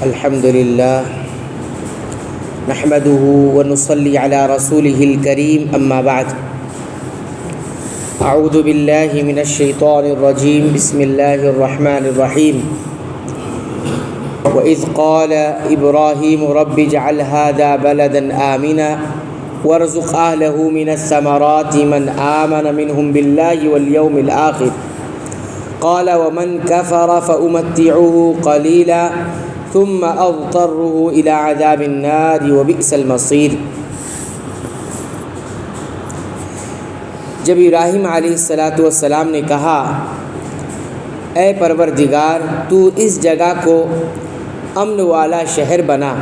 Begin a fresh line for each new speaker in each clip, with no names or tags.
الحمد لله نحمده ونصلي على رسوله الكريم أما بعد أعوذ بالله من الشيطان الرجيم بسم الله الرحمن الرحيم وإذ قال إبراهيم رب اجعل هذا بلدا آمنا وارزق أهله من الثمرات من آمن منهم بالله واليوم الآخر قال ومن كفر فأمتعه قليلا ثم أضطره إلى عذاب النار وبئس المصير۔ جب ابراہیم علیہ السلام نے کہا اے پروردگار تو اس جگہ کو امن والا شہر بنا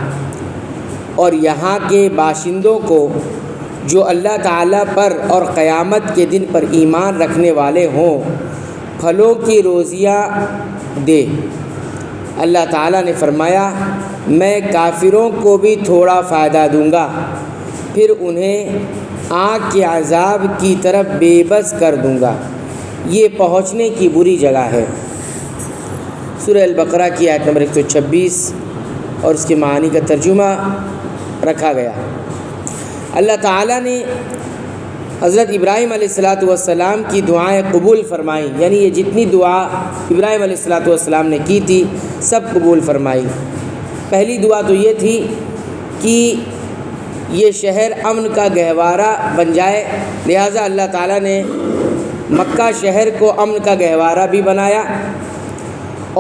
اور یہاں کے باشندوں کو جو اللہ تعالیٰ پر اور قیامت کے دن پر ایمان رکھنے والے ہوں پھلوں کی روزیاں دے۔ اللہ تعالیٰ نے فرمایا میں کافروں کو بھی تھوڑا فائدہ دوں گا پھر انہیں آگ کے عذاب کی طرف بے بس کر دوں گا، یہ پہنچنے کی بری جگہ ہے۔ سورہ البقرہ کی آیت نمبر 126 اور اس کے معنی کا ترجمہ رکھا گیا۔ اللہ تعالیٰ نے حضرت ابراہیم علیہ السلام کی دعائیں قبول فرمائیں، یعنی یہ جتنی دعا ابراہیم علیہ السلام نے کی تھی سب قبول فرمائی۔ پہلی دعا تو یہ تھی کہ یہ شہر امن کا گہوارہ بن جائے، لہٰذا اللہ تعالیٰ نے مکہ شہر کو امن کا گہوارہ بھی بنایا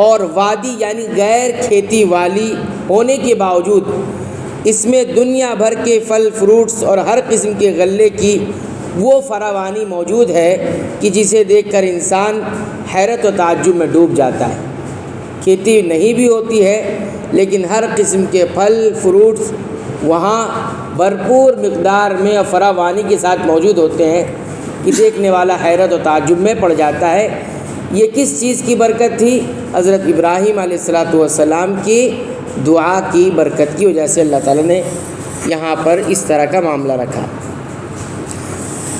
اور وادی یعنی غیر کھیتی والی ہونے کے باوجود اس میں دنیا بھر کے پھل فروٹس اور ہر قسم کے غلے کی وہ فراوانی موجود ہے کہ جسے دیکھ کر انسان حیرت و تعجب میں ڈوب جاتا ہے۔ کھیتی نہیں بھی ہوتی ہے لیکن ہر قسم کے پھل فروٹس وہاں بھرپور مقدار میں اور فراوانی کے ساتھ موجود ہوتے ہیں کہ دیکھنے والا حیرت و تعجب میں پڑ جاتا ہے۔ یہ کس چیز کی برکت تھی؟ حضرت ابراہیم علیہ السلام کی دعا کی برکت کی وجہ سے اللہ تعالیٰ نے یہاں پر اس طرح کا معاملہ رکھا۔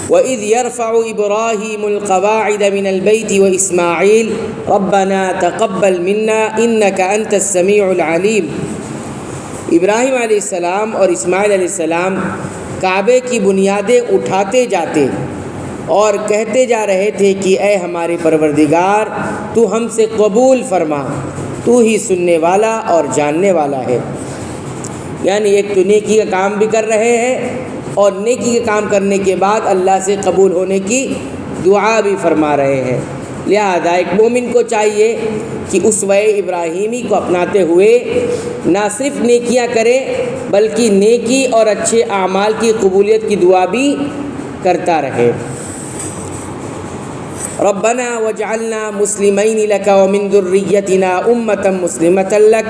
وَإِذْ يَرْفَعُ إِبْرَاهِيمُ الْقَوَاعِدَ مِنَ الْبَيْتِ وَإِسْمَاعِيلُ رَبَّنَا تَقَبَّلْ مِنَّا إِنَّكَ أَنْتَ السَّمِيعُ الْعَلِيمُ۔ ابراہیم علیہ السلام اور اسماعیل علیہ السلام کعبے کی بنیادیں اٹھاتے جاتے اور کہتے جا رہے تھے کہ اے ہمارے پروردگار تو ہم سے قبول فرما، تو ہی سننے والا اور جاننے والا ہے۔ یعنی ایک تو نیکی کا کام بھی کر رہے ہیں اور نیکی کے کام کرنے کے بعد اللہ سے قبول ہونے کی دعا بھی فرما رہے ہیں۔ لہذا ایک مومن کو چاہیے کہ اسوہ ابراہیمی کو اپناتے ہوئے نہ صرف نیکیاں کرے بلکہ نیکی اور اچھے اعمال کی قبولیت کی دعا بھی کرتا رہے۔ ربنا واجعلنا مسلمین لک ومن ذریتنا امۃ مسلمۃ لک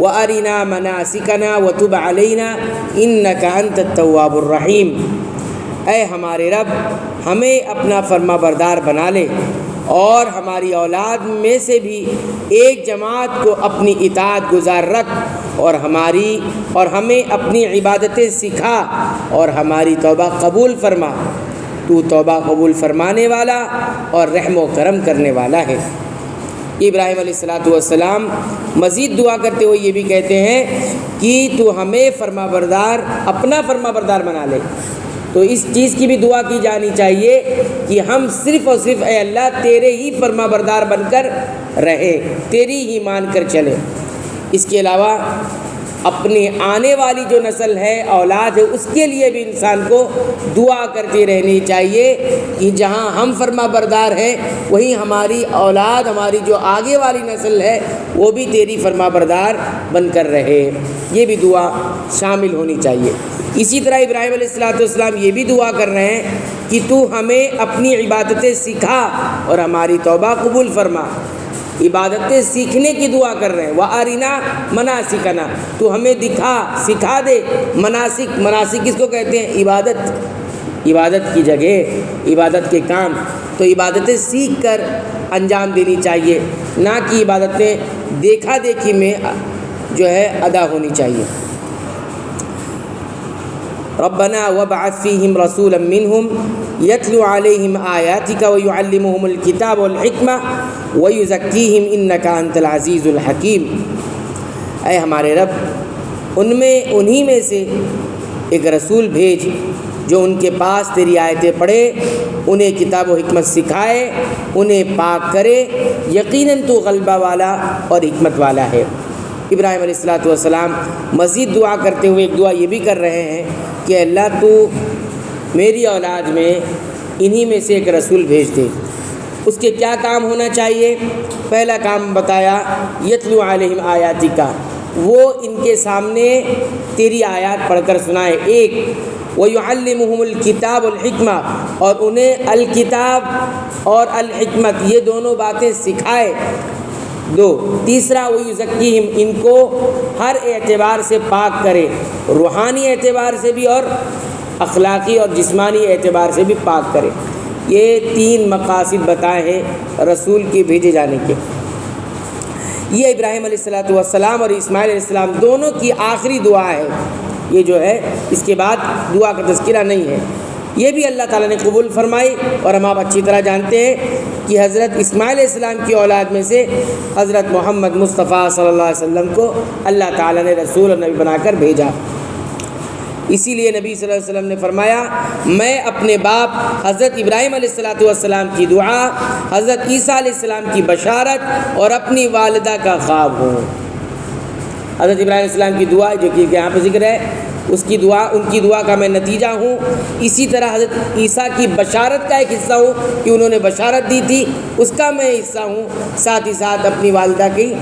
وارنا مناسکنا وتب علینا انک انت التواب الرحیم۔ اے ہمارے رب ہمیں اپنا فرما بردار بنا لے اور ہماری اولاد میں سے بھی ایک جماعت کو اپنی اطاعت گزار رکھ اور ہمیں اپنی عبادتیں سکھا اور ہماری توبہ قبول فرما، تو توبہ قبول فرمانے والا اور رحم و کرم کرنے والا ہے۔ ابراہیم علیہ السلام مزید دعا کرتے ہوئے یہ بھی کہتے ہیں کہ تو ہمیں اپنا فرما بردار بنا لے۔ تو اس چیز کی بھی دعا کی جانی چاہیے کہ ہم صرف اور صرف اے اللہ تیرے ہی فرما بردار بن کر رہیں، تیری ہی مان کر چلیں۔ اس کے علاوہ اپنی آنے والی جو نسل ہے اولاد ہے اس کے لیے بھی انسان کو دعا کرتی رہنی چاہیے کہ جہاں ہم فرما بردار ہیں وہیں ہماری اولاد ہماری جو آگے والی نسل ہے وہ بھی تیری فرما بردار بن کر رہے، یہ بھی دعا شامل ہونی چاہیے۔ اسی طرح ابراہیم علیہ السلام یہ بھی دعا کر رہے ہیں کہ تو ہمیں اپنی عبادتیں سکھا اور ہماری توبہ قبول فرما۔ عبادتیں سیکھنے کی دعا کر رہے ہیں۔ وَأَرِنَا مَنَاسِكَنَا، تو ہمیں سکھا دے مناسک کس کو کہتے ہیں؟ عبادت کی جگہ، عبادت کے کام، تو عبادتیں سیکھ کر انجام دینی چاہیے، نہ کہ عبادتیں دیکھا دیکھی میں جو ہے ادا ہونی چاہیے۔ ربنا وابعث فيهم رسولا منهم يتلو عليهم آياتك ويعلمهم الكتاب والحكمة ويزكيهم إنك أنت العزيز الحكيم۔ اے ہمارے رب انہی میں سے ایک رسول بھیج جو ان کے پاس تیری آیتیں پڑھے، انہیں کتاب و حکمت سکھائے، انہیں پاک کرے، یقیناً تو غلبہ والا اور حکمت والا ہے۔ ابراہیم علیہ السلام مزید دعا کرتے ہوئے ایک دعا یہ بھی کر رہے ہیں کہ اللہ تو میری اولاد میں انہی میں سے ایک رسول بھیج دے۔ اس کے کیا کام ہونا چاہیے؟ پہلا کام بتایا یتلو علیہم آیاتک، وہ ان کے سامنے تیری آیات پڑھ کر سنائے۔ ایک وَيُعَلِّمُهُمُ الْكِتَابُ الْحِكْمَةَ، اور انہیں الکتاب اور الحکمت یہ دونوں باتیں سکھائے۔ دو، تیسرا وَيُزَكِّيهِمْ، ان کو ہر اعتبار سے پاک کرے، روحانی اعتبار سے بھی اور اخلاقی اور جسمانی اعتبار سے بھی پاک کرے۔ یہ تین مقاصد بتائے ہیں رسول کے بھیجے جانے کے۔ یہ ابراہیم علیہ السلام اور اسماعیل علیہ السلام دونوں کی آخری دعا ہے۔ یہ جو ہے اس کے بعد دعا کا تذکرہ نہیں ہے۔ یہ بھی اللہ تعالیٰ نے قبول فرمائی، اور ہم آپ اچھی طرح جانتے ہیں کہ حضرت اسماعیل علیہ السلام کی اولاد میں سے حضرت محمد مصطفیٰ صلی اللہ علیہ وسلم کو اللہ تعالیٰ نے رسول اور نبی بنا کر بھیجا۔ اسی لیے نبی صلی اللہ علیہ وسلم نے فرمایا، میں اپنے باپ حضرت ابراہیم علیہ السلام کی دعا، حضرت عیسیٰ علیہ السلام کی بشارت اور اپنی والدہ کا خواب ہوں۔ حضرت ابراہیم علیہ السلام کی دعا جو کہ یہاں پہ ذکر ہے، اس کی دعا، ان کی دعا کا میں نتیجہ ہوں۔ اسی طرح حضرت عیسیٰ کی بشارت کا ایک حصہ ہوں کہ انہوں نے بشارت دی تھی، اس کا میں حصہ ہوں۔ ساتھ ہی ساتھ اپنی والدہ کی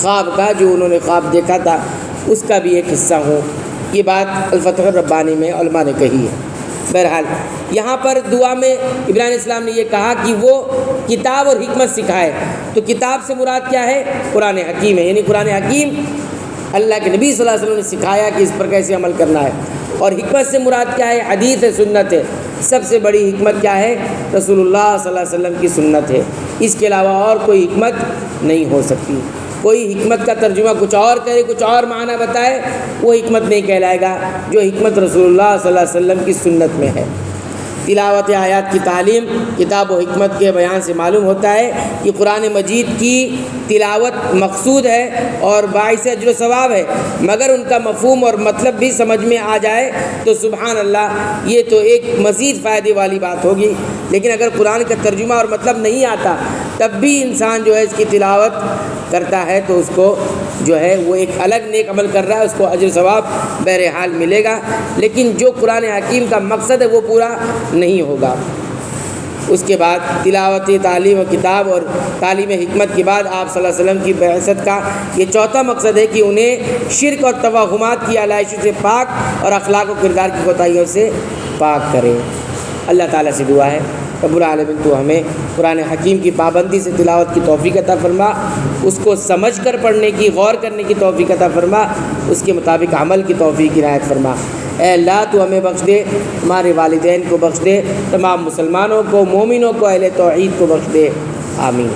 خواب کا، جو انہوں نے خواب دیکھا تھا، اس کا بھی ایک حصہ ہوں۔ یہ بات الفتح الربانی میں علماء نے کہی ہے۔ بہرحال یہاں پر دعا میں ابراہیم علیہ السلام نے یہ کہا کہ وہ کتاب اور حکمت سکھائے۔ تو کتاب سے مراد کیا ہے؟ قرآن حکیم ہے، یعنی قرآن حکیم اللہ کے نبی صلی اللہ علیہ وسلم نے سکھایا کہ اس پر کیسے عمل کرنا ہے۔ اور حکمت سے مراد کیا ہے؟ حدیث ہے، سنت ہے۔ سب سے بڑی حکمت کیا ہے؟ رسول اللہ صلی اللہ علیہ وسلم کی سنت ہے۔ اس کے علاوہ اور کوئی حکمت نہیں ہو سکتی۔ کوئی حکمت کا ترجمہ کچھ اور کرے، کچھ اور معنی بتائے، وہ حکمت نہیں کہلائے گا۔ جو حکمت رسول اللہ صلی اللہ علیہ وسلم کی سنت میں ہے۔ تلاوت آیات کی تعلیم کتاب و حکمت کے بیان سے معلوم ہوتا ہے کہ قرآن مجید کی تلاوت مقصود ہے اور باعث اجر و ثواب ہے، مگر ان کا مفہوم اور مطلب بھی سمجھ میں آ جائے تو سبحان اللہ، یہ تو ایک مزید فائدے والی بات ہوگی۔ لیکن اگر قرآن کا ترجمہ اور مطلب نہیں آتا تب بھی انسان جو ہے اس کی تلاوت کرتا ہے تو اس کو جو ہے وہ ایک الگ نیک عمل کر رہا ہے، اس کو اجر و ثواب بہرحال ملے گا، لیکن جو قرآن حکیم کا مقصد ہے وہ پورا نہیں ہوگا۔ اس کے بعد تلاوت، تعلیم و کتاب اور تعلیم حکمت کے بعد آپ صلی اللہ علیہ وسلم کی بعثت کا یہ چوتھا مقصد ہے کہ انہیں شرک اور توہمات کی علائشوں سے پاک اور اخلاق و کردار کی کوتاہیوں سے پاک کرے۔ اللہ تعالیٰ سے دعا ہے رب العالمین تو ہمیں قرآن حکیم کی پابندی سے تلاوت کی توفیق عطا فرما، اس کو سمجھ کر پڑھنے کی، غور کرنے کی توفیق عطا فرما، اس کے مطابق عمل کی توفیق عنایت فرما۔ اے اللہ تو ہمیں بخش دے، ہمارے والدین کو بخش دے، تمام مسلمانوں کو، مومنوں کو، اہل توحید کو بخش دے، آمین۔